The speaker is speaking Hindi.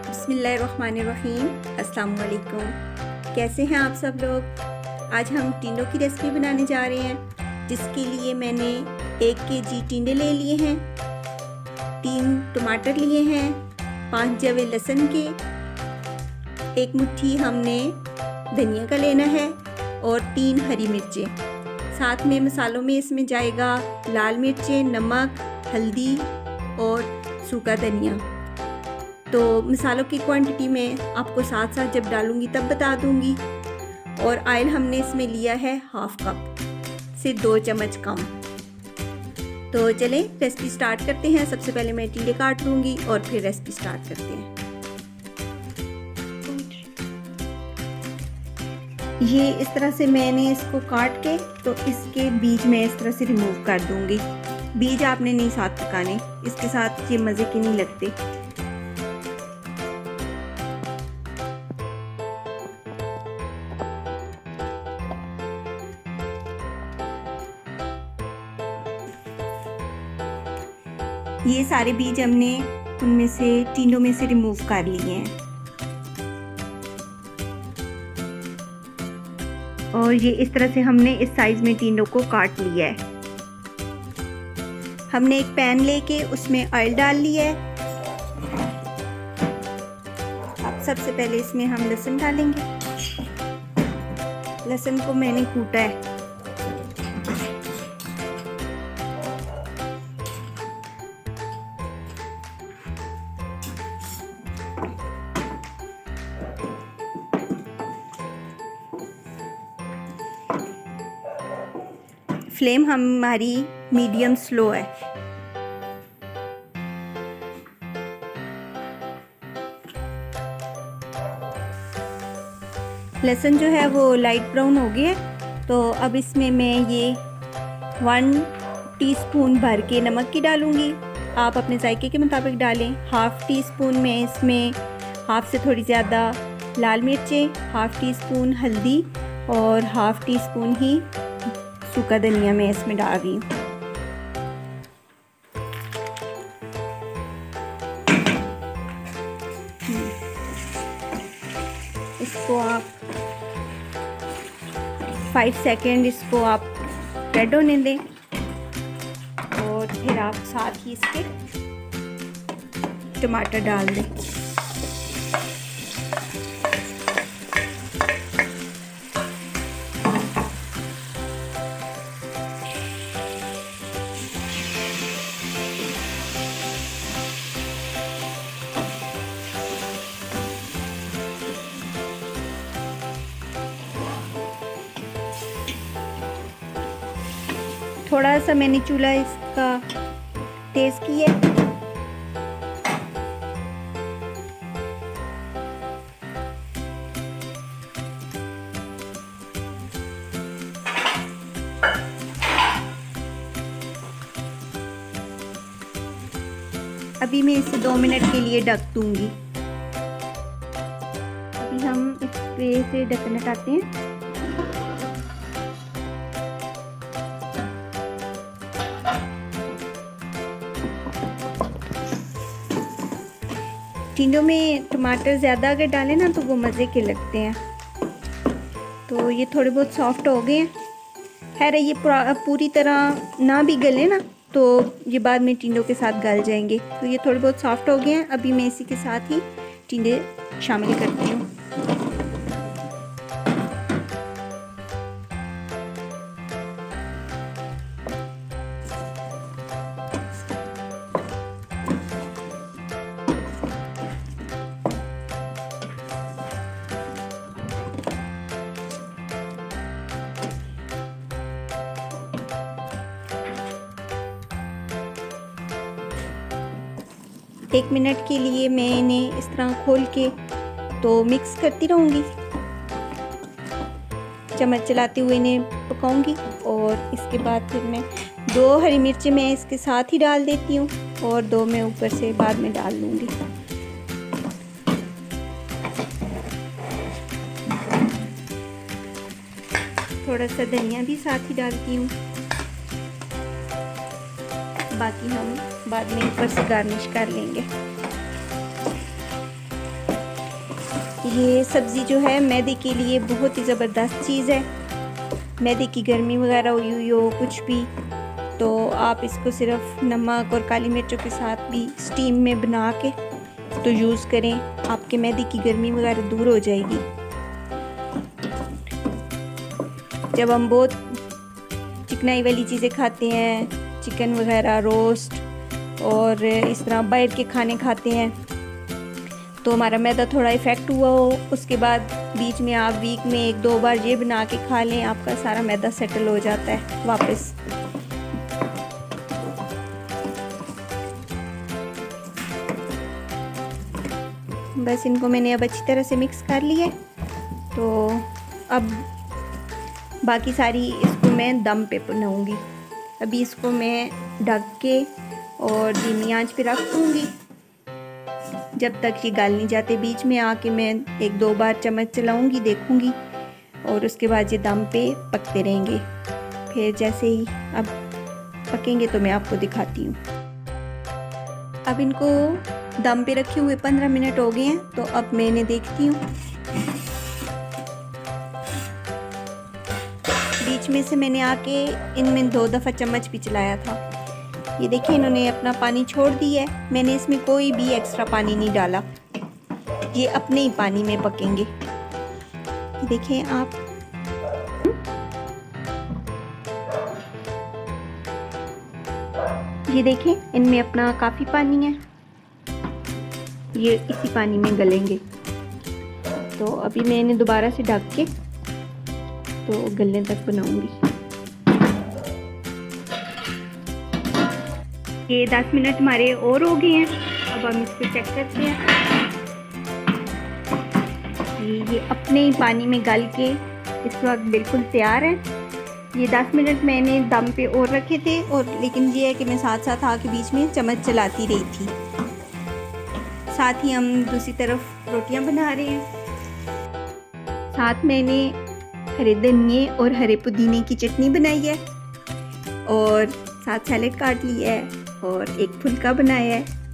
बिस्मिल्लाहिर्रहमानिर्रहीम। अस्सलाम वालेकुम। कैसे हैं आप सब लोग? आज हम टिंडों की रेसिपी बनाने जा रहे हैं, जिसके लिए मैंने 1 केजी टिंडे ले लिए हैं, 3 टमाटर लिए हैं, 5 जवे लहसुन के, 1 मुट्ठी हमने धनिया का लेना है और 3 हरी मिर्चें। साथ में मसालों में इसमें जाएगा लाल मिर्चें, नमक, हल्दी और सूखा धनिया। तो मसालों की क्वांटिटी मैं आपको साथ साथ जब डालूंगी तब बता दूंगी। और ऑयल हमने इसमें लिया है 1/2 कप से 2 चम्मच कम। तो चलें रेसिपी स्टार्ट करते हैं। सबसे पहले मैं टिंडे काट लूँगी और फिर रेसिपी स्टार्ट करते हैं। ये इस तरह से मैंने इसको काट के तो इसके बीज मैं इस तरह से रिमूव कर दूंगी। बीज आपने नहीं साथ पकाने, इसके साथ ये मज़े के नहीं लगते। ये सारे बीज हमने उनमें से टिंडों में से रिमूव कर लिए हैं। और ये इस तरह से हमने इस साइज में टिंडों को काट लिया है। हमने एक पैन लेके उसमें ऑयल डाल लिया है। अब सबसे पहले इसमें हम लहसुन डालेंगे। लहसुन को मैंने कूटा है। फ्लेम हमारी मीडियम स्लो है। लहसुन जो है वो लाइट ब्राउन हो गया है। तो अब इसमें मैं ये 1 टीस्पून भर के नमक की डालूंगी। आप अपने जायके के मुताबिक डालें। 1/2 टीस्पून में इसमें 1/2 से थोड़ी ज़्यादा लाल मिर्चें, 1/2 टीस्पून हल्दी और 1/2 टीस्पून ही सूखा धनिया मैं इसमें डाल रही हूँ। इसको आप 5 सेकेंड इसको आप रेड होने दें और फिर आप साथ ही इसके टमाटर डाल दें। थोड़ा सा मैंने चूल्हा इसका तेज किया। अभी मैं इसे 2 मिनट के लिए ढक दूंगी। अभी हम इस पे से ढक्कन हटाते हैं। टिंडों में टमाटर ज़्यादा अगर डालें ना तो वो मज़े के लगते हैं। तो ये थोड़े बहुत सॉफ्ट हो गए हैं। खैर ये पूरी तरह ना भी गले ना तो ये बाद में टिंडों के साथ गल जाएंगे। तो ये थोड़े बहुत सॉफ्ट हो गए हैं। अभी मैं इसी के साथ ही टिंडे शामिल करती हूँ। एक मिनट के लिए मैं इन्हें इस तरह खोल के तो मिक्स करती रहूँगी। चम्मच चलाते हुए इन्हें पकाऊंगी। और इसके बाद फिर मैं 2 हरी मिर्चें मैं इसके साथ ही डाल देती हूँ और 2 मैं ऊपर से बाद में डाल लूँगी। थोड़ा सा धनिया भी साथ ही डालती हूँ, बाकी हम बाद में ऊपर से गार्निश कर लेंगे। ये सब्ज़ी जो है मैदे के लिए बहुत ही ज़बरदस्त चीज़ है। मैदे की गर्मी वगैरह हुई हो कुछ भी, तो आप इसको सिर्फ नमक और काली मिर्चों के साथ भी स्टीम में बना के तो यूज़ करें, आपके मैदे की गर्मी वगैरह दूर हो जाएगी। जब हम बहुत चिकनाई वाली चीज़ें खाते हैं, चिकन वगैरह रोस्ट और इस तरह बाहर के खाने खाते हैं, तो हमारा मैदा थोड़ा इफ़ेक्ट हुआ हो, उसके बाद बीच में आप वीक में 1-2 बार ये बना के खा लें, आपका सारा मैदा सेटल हो जाता है वापस। बस इनको मैंने अब अच्छी तरह से मिक्स कर लिया, तो अब बाकी सारी इसको मैं दम पे बनाऊंगी। अभी इसको मैं ढक के और धीमी आंच पे रख दूँगी जब तक ये गल नहीं जाते। बीच में आके मैं 1-2 बार चम्मच चलाऊंगी, देखूंगी, और उसके बाद ये दम पे पकते रहेंगे। फिर जैसे ही अब पकेंगे तो मैं आपको दिखाती हूँ। अब इनको दम पे रखे हुए 15 मिनट हो गए हैं, तो अब मैं इन्हें देखती हूँ। बीच में से मैंने आके इनमें 2 दफ़ा चम्मच भी चलाया था। ये देखिए इन्होंने अपना पानी छोड़ दिया है, मैंने इसमें कोई भी एक्स्ट्रा पानी नहीं डाला, ये अपने ही पानी में पकेंगे। ये देखें आप, ये देखें इनमें अपना काफ़ी पानी है, ये इसी पानी में गलेंगे। तो अभी मैं इन्हें दोबारा से ढक के तो गलने तक बनाऊंगी। ये 10 मिनट हमारे और हो गए हैं, अब हम इसको चेक करते हैं। ये अपने ही पानी में गल के इस वक्त बिल्कुल तैयार है। ये 10 मिनट मैंने दम पे और रखे थे, और लेकिन ये है कि मैं साथ साथ आके बीच में चम्मच चलाती रही थी। साथ ही हम दूसरी तरफ रोटियां बना रहे हैं। साथ मैंने हरे धनिए और हरे पुदीने की चटनी बनाई है, और साथ सैलेड काट लिया है, और एक फुल्का बनाया है।